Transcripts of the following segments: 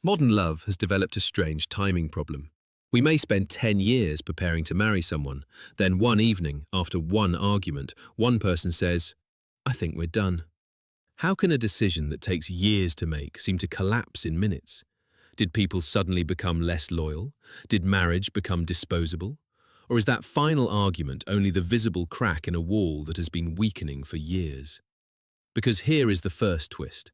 Modern love has developed a strange timing problem. We may spend 10 years preparing to marry someone, then one evening, after one argument, one person says, "I think we're done." How can a decision that takes years to make seem to collapse in minutes? Did people suddenly become less loyal? Did marriage become disposable? Or is that final argument only the visible crack in a wall that has been weakening for years? Because here is the first twist.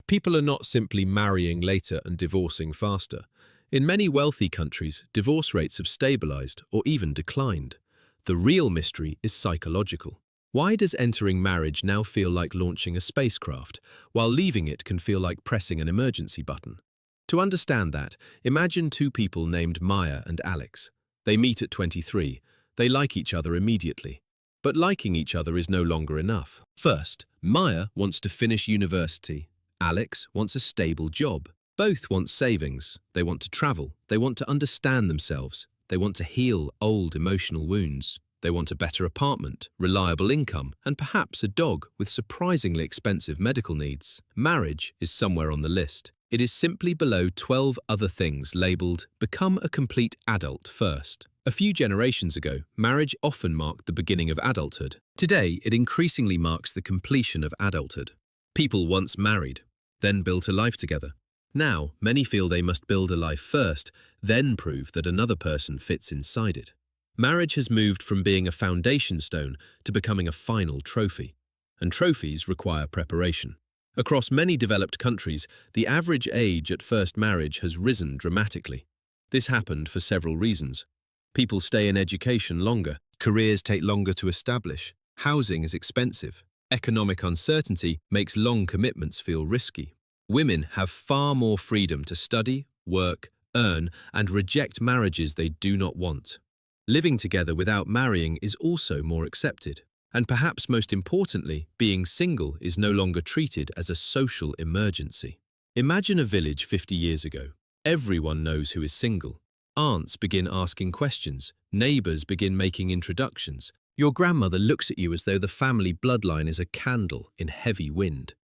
People are not simply marrying later and divorcing faster. In many wealthy countries, divorce rates have stabilized or even declined. The real mystery is psychological. Why does entering marriage now feel like launching a spacecraft, while leaving it can feel like pressing an emergency button? To understand that, imagine two people named Maya and Alex. They meet at 23. They like each other immediately. But liking each other is no longer enough. First, Maya wants to finish university. Alex wants a stable job. Both want savings. They want to travel. They want to understand themselves. They want to heal old emotional wounds. They want a better apartment, reliable income, and perhaps a dog with surprisingly expensive medical needs. Marriage is somewhere on the list. It is simply below 12 other things labelled "Become a complete adult first." A few generations ago, marriage often marked the beginning of adulthood. Today, it increasingly marks the completion of adulthood. People once married, then built a life together. Now, many feel they must build a life first, then prove that another person fits inside it. Marriage has moved from being a foundation stone to becoming a final trophy. And trophies require preparation. Across many developed countries, the average age at first marriage has risen dramatically. This happened for several reasons. People stay in education longer, careers take longer to establish, housing is expensive, economic uncertainty makes long commitments feel risky. Women have far more freedom to study, work, earn, and reject marriages they do not want. Living together without marrying is also more accepted. And perhaps most importantly, being single is no longer treated as a social emergency. Imagine a village 50 years ago. Everyone knows who is single. Aunts begin asking questions. Neighbors begin making introductions. Your grandmother looks at you as though the family bloodline is a candle in heavy wind.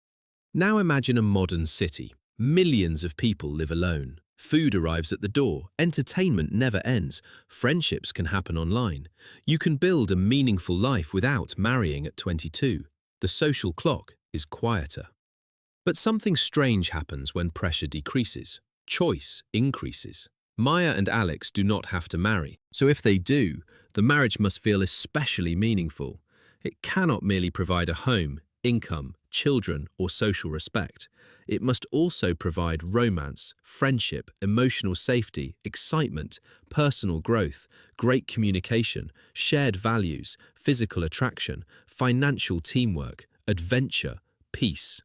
Now imagine a modern city. Millions of people live alone. Food arrives at the door. Entertainment never ends. Friendships can happen online. You can build a meaningful life without marrying at 22. The social clock is quieter. But something strange happens when pressure decreases. Choice increases. Maya and Alex do not have to marry. So if they do, the marriage must feel especially meaningful. It cannot merely provide a home, income, children, or social respect. It must also provide romance, friendship, emotional safety, excitement, personal growth, great communication, shared values, physical attraction, financial teamwork, adventure, peace.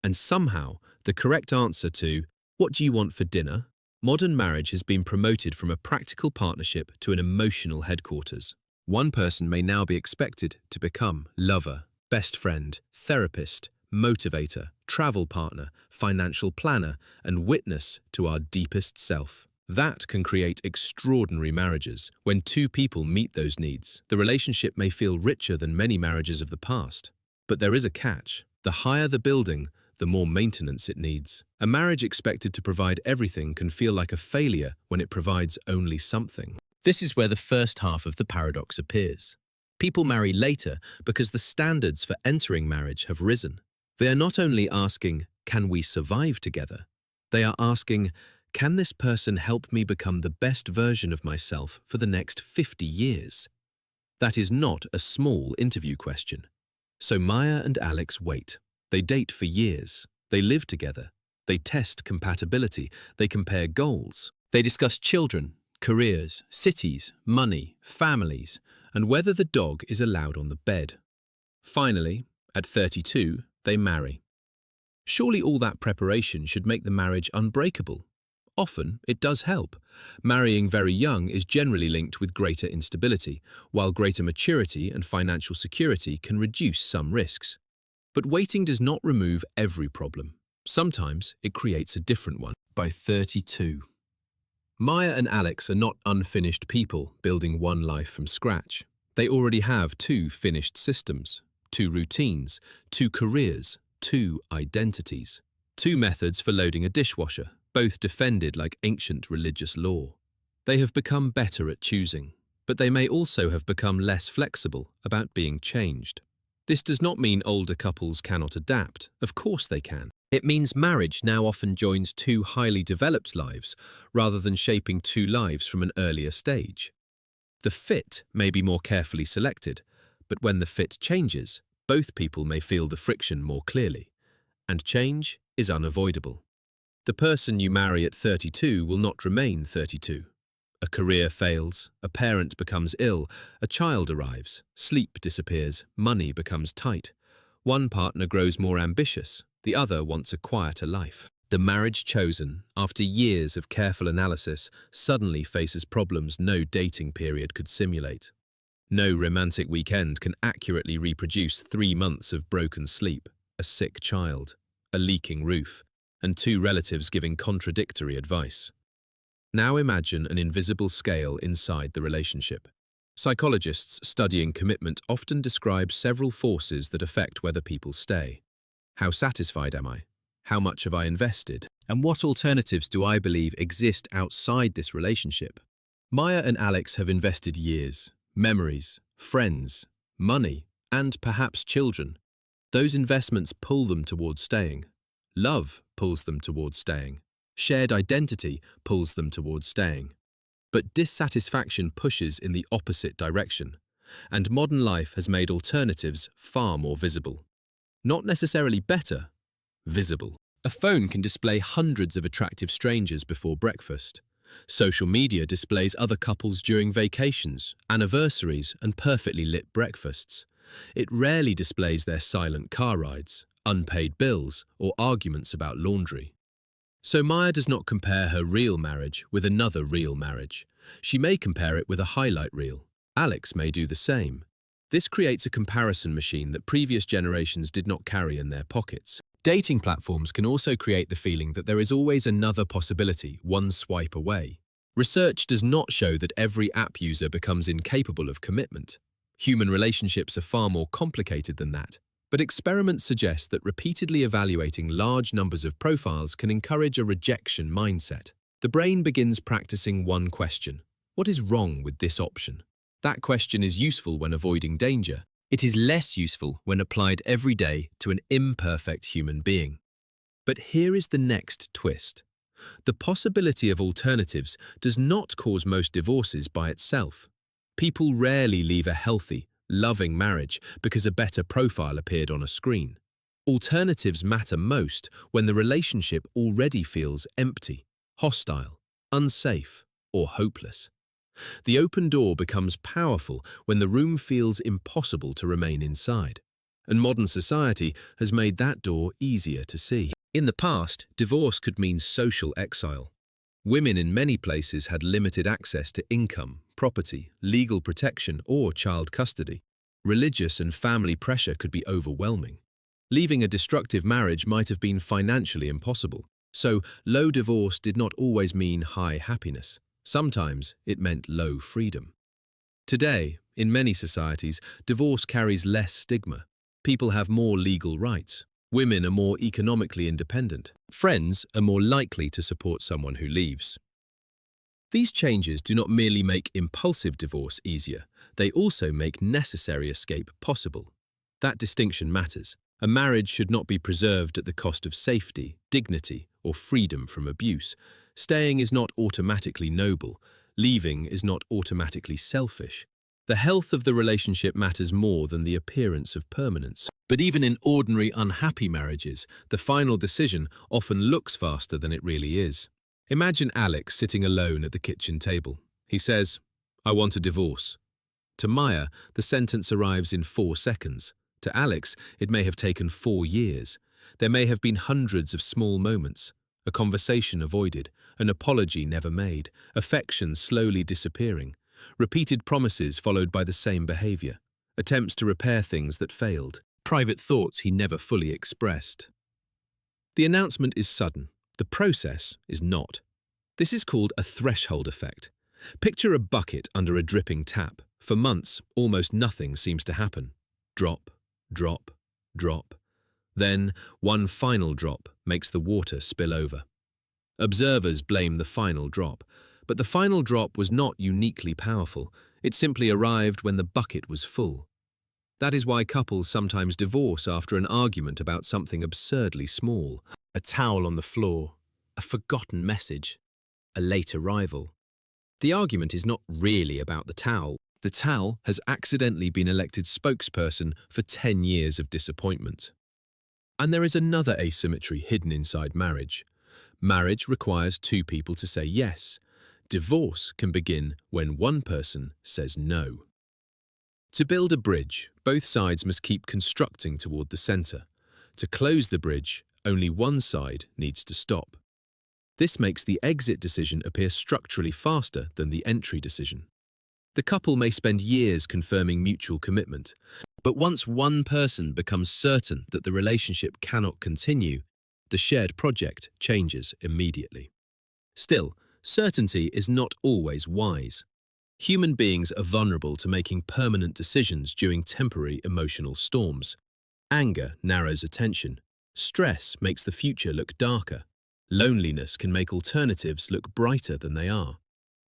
And somehow, the correct answer to, "What do you want for dinner?" Modern marriage has been promoted from a practical partnership to an emotional headquarters. One person may now be expected to become lover, best friend, therapist, motivator, travel partner, financial planner, and witness to our deepest self. That can create extraordinary marriages. When two people meet those needs, the relationship may feel richer than many marriages of the past. But there is a catch. The higher the building, the more maintenance it needs. A marriage expected to provide everything can feel like a failure when it provides only something. This is where the first half of the paradox appears. People marry later because the standards for entering marriage have risen. They are not only asking, "Can we survive together?" They are asking, "Can this person help me become the best version of myself for the next 50 years?" That is not a small interview question. So Maya and Alex wait. They date for years. They live together. They test compatibility. They compare goals. They discuss children, careers, cities, money, families, and whether the dog is allowed on the bed. Finally, at 32, they marry. Surely all that preparation should make the marriage unbreakable. Often, it does help. Marrying very young is generally linked with greater instability, while greater maturity and financial security can reduce some risks. But waiting does not remove every problem. Sometimes it creates a different one. By 32. Maya and Alex are not unfinished people building one life from scratch. They already have two finished systems, two routines, two careers, two identities, two methods for loading a dishwasher, both defended like ancient religious law. They have become better at choosing, but they may also have become less flexible about being changed. This does not mean older couples cannot adapt. Of course they can. It means marriage now often joins two highly developed lives rather than shaping two lives from an earlier stage. The fit may be more carefully selected, but when the fit changes, both people may feel the friction more clearly, and change is unavoidable. The person you marry at 32 will not remain 32. A career fails, a parent becomes ill, a child arrives, sleep disappears, money becomes tight. One partner grows more ambitious, the other wants a quieter life. The marriage chosen, after years of careful analysis, suddenly faces problems no dating period could simulate. No romantic weekend can accurately reproduce 3 months of broken sleep, a sick child, a leaking roof, and two relatives giving contradictory advice. Now imagine an invisible scale inside the relationship. Psychologists studying commitment often describe several forces that affect whether people stay. How satisfied am I? How much have I invested? And what alternatives do I believe exist outside this relationship? Maya and Alex have invested years, memories, friends, money, and perhaps children. Those investments pull them towards staying. Love pulls them towards staying. Shared identity pulls them towards staying. But dissatisfaction pushes in the opposite direction, and modern life has made alternatives far more visible. Not necessarily better, visible. A phone can display hundreds of attractive strangers before breakfast. Social media displays other couples during vacations, anniversaries, and perfectly lit breakfasts. It rarely displays their silent car rides, unpaid bills, or arguments about laundry. So Maya does not compare her real marriage with another real marriage. She may compare it with a highlight reel. Alex may do the same. This creates a comparison machine that previous generations did not carry in their pockets. Dating platforms can also create the feeling that there is always another possibility, one swipe away. Research does not show that every app user becomes incapable of commitment. Human relationships are far more complicated than that. But experiments suggest that repeatedly evaluating large numbers of profiles can encourage a rejection mindset. The brain begins practicing one question: what is wrong with this option? That question is useful when avoiding danger. It is less useful when applied every day to an imperfect human being. But here is the next twist. The possibility of alternatives does not cause most divorces by itself. People rarely leave a healthy, loving marriage because a better profile appeared on a screen. Alternatives matter most when the relationship already feels empty, hostile, unsafe, or hopeless. The open door becomes powerful when the room feels impossible to remain inside, and modern society has made that door easier to see. In the past, divorce could mean social exile. Women in many places had limited access to income, property, legal protection, or child custody. Religious and family pressure could be overwhelming. Leaving a destructive marriage might have been financially impossible, so low divorce did not always mean high happiness. Sometimes it meant low freedom. Today, in many societies, divorce carries less stigma. People have more legal rights. Women are more economically independent. Friends are more likely to support someone who leaves. These changes do not merely make impulsive divorce easier, they also make necessary escape possible. That distinction matters. A marriage should not be preserved at the cost of safety, dignity, or freedom from abuse. Staying is not automatically noble. Leaving is not automatically selfish. The health of the relationship matters more than the appearance of permanence. But even in ordinary unhappy marriages, the final decision often looks faster than it really is. Imagine Alex sitting alone at the kitchen table. He says, "I want a divorce." To Maya, the sentence arrives in 4 seconds. To Alex, it may have taken 4 years. There may have been hundreds of small moments. A conversation avoided, an apology never made, affection slowly disappearing, repeated promises followed by the same behavior, attempts to repair things that failed, private thoughts he never fully expressed. The announcement is sudden. The process is not. This is called a threshold effect. Picture a bucket under a dripping tap. For months, almost nothing seems to happen. Drop, drop, drop. Then, one final drop makes the water spill over. Observers blame the final drop, but the final drop was not uniquely powerful. It simply arrived when the bucket was full. That is why couples sometimes divorce after an argument about something absurdly small. A towel on the floor, a forgotten message, a late arrival. The argument is not really about the towel. The towel has accidentally been elected spokesperson for 10 years of disappointment. And there is another asymmetry hidden inside marriage. Marriage requires two people to say yes. Divorce can begin when one person says no. To build a bridge, both sides must keep constructing toward the center. To close the bridge, only one side needs to stop. This makes the exit decision appear structurally faster than the entry decision. The couple may spend years confirming mutual commitment, but once one person becomes certain that the relationship cannot continue, the shared project changes immediately. Still, certainty is not always wise. Human beings are vulnerable to making permanent decisions during temporary emotional storms. Anger narrows attention. Stress makes the future look darker. Loneliness can make alternatives look brighter than they are.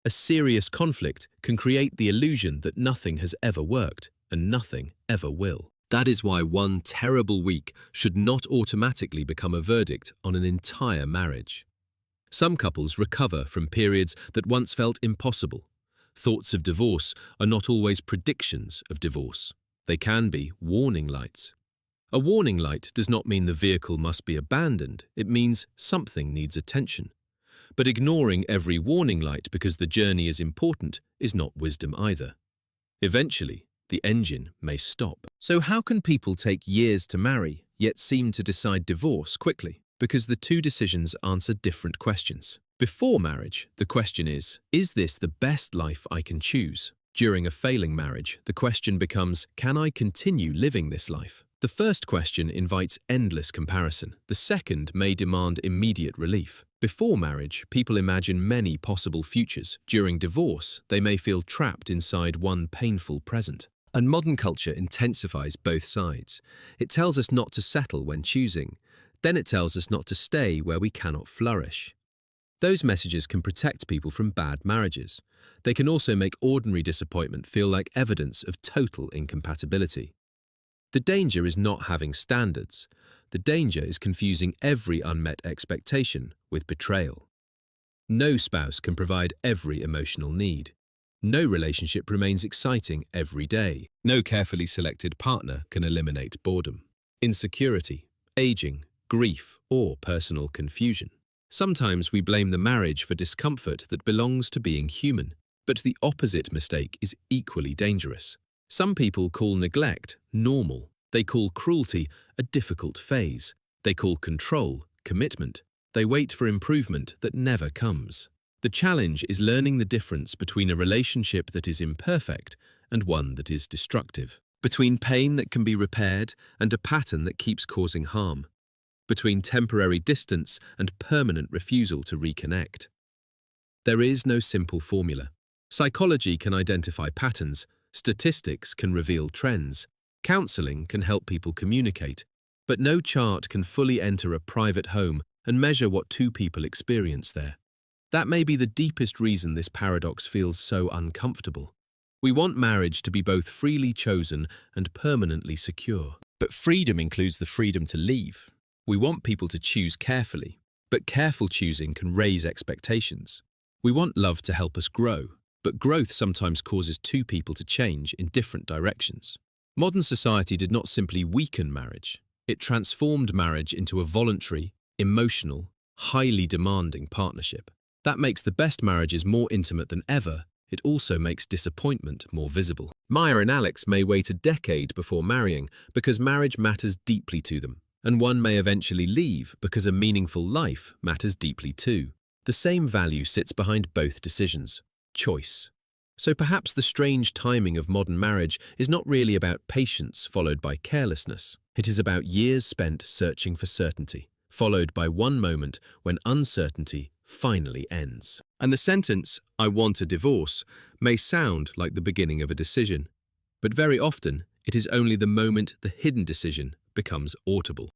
A serious conflict can create the illusion that nothing has ever worked and nothing ever will. That is why one terrible week should not automatically become a verdict on an entire marriage. Some couples recover from periods that once felt impossible. Thoughts of divorce are not always predictions of divorce. They can be warning lights. A warning light does not mean the vehicle must be abandoned. It means something needs attention. But ignoring every warning light because the journey is important is not wisdom either. Eventually, the engine may stop. So how can people take years to marry, yet seem to decide divorce quickly? Because the two decisions answer different questions. Before marriage, the question is this the best life I can choose? During a failing marriage, the question becomes, can I continue living this life? The first question invites endless comparison. The second may demand immediate relief. Before marriage, people imagine many possible futures. During divorce, they may feel trapped inside one painful present. And modern culture intensifies both sides. It tells us not to settle when choosing. Then it tells us not to stay where we cannot flourish. Those messages can protect people from bad marriages. They can also make ordinary disappointment feel like evidence of total incompatibility. The danger is not having standards. The danger is confusing every unmet expectation with betrayal. No spouse can provide every emotional need. No relationship remains exciting every day. No carefully selected partner can eliminate boredom, insecurity, aging, grief, or personal confusion. Sometimes we blame the marriage for discomfort that belongs to being human, but the opposite mistake is equally dangerous. Some people call neglect normal. They call cruelty a difficult phase. They call control commitment. They wait for improvement that never comes. The challenge is learning the difference between a relationship that is imperfect and one that is destructive. Between pain that can be repaired and a pattern that keeps causing harm. Between temporary distance and permanent refusal to reconnect. There is no simple formula. Psychology can identify patterns. Statistics can reveal trends. Counseling can help people communicate. But no chart can fully enter a private home and measure what two people experience there. That may be the deepest reason this paradox feels so uncomfortable. We want marriage to be both freely chosen and permanently secure. But freedom includes the freedom to leave. We want people to choose carefully, but careful choosing can raise expectations. We want love to help us grow, but growth sometimes causes two people to change in different directions. Modern society did not simply weaken marriage. It transformed marriage into a voluntary, emotional, highly demanding partnership. That makes the best marriages more intimate than ever. It also makes disappointment more visible. Maya and Alex may wait a decade before marrying because marriage matters deeply to them, and one may eventually leave because a meaningful life matters deeply too. The same value sits behind both decisions: choice. So perhaps the strange timing of modern marriage is not really about patience followed by carelessness. It is about years spent searching for certainty, followed by one moment when uncertainty finally ends. And the sentence, "I want a divorce," may sound like the beginning of a decision, but very often it is only the moment the hidden decision becomes audible.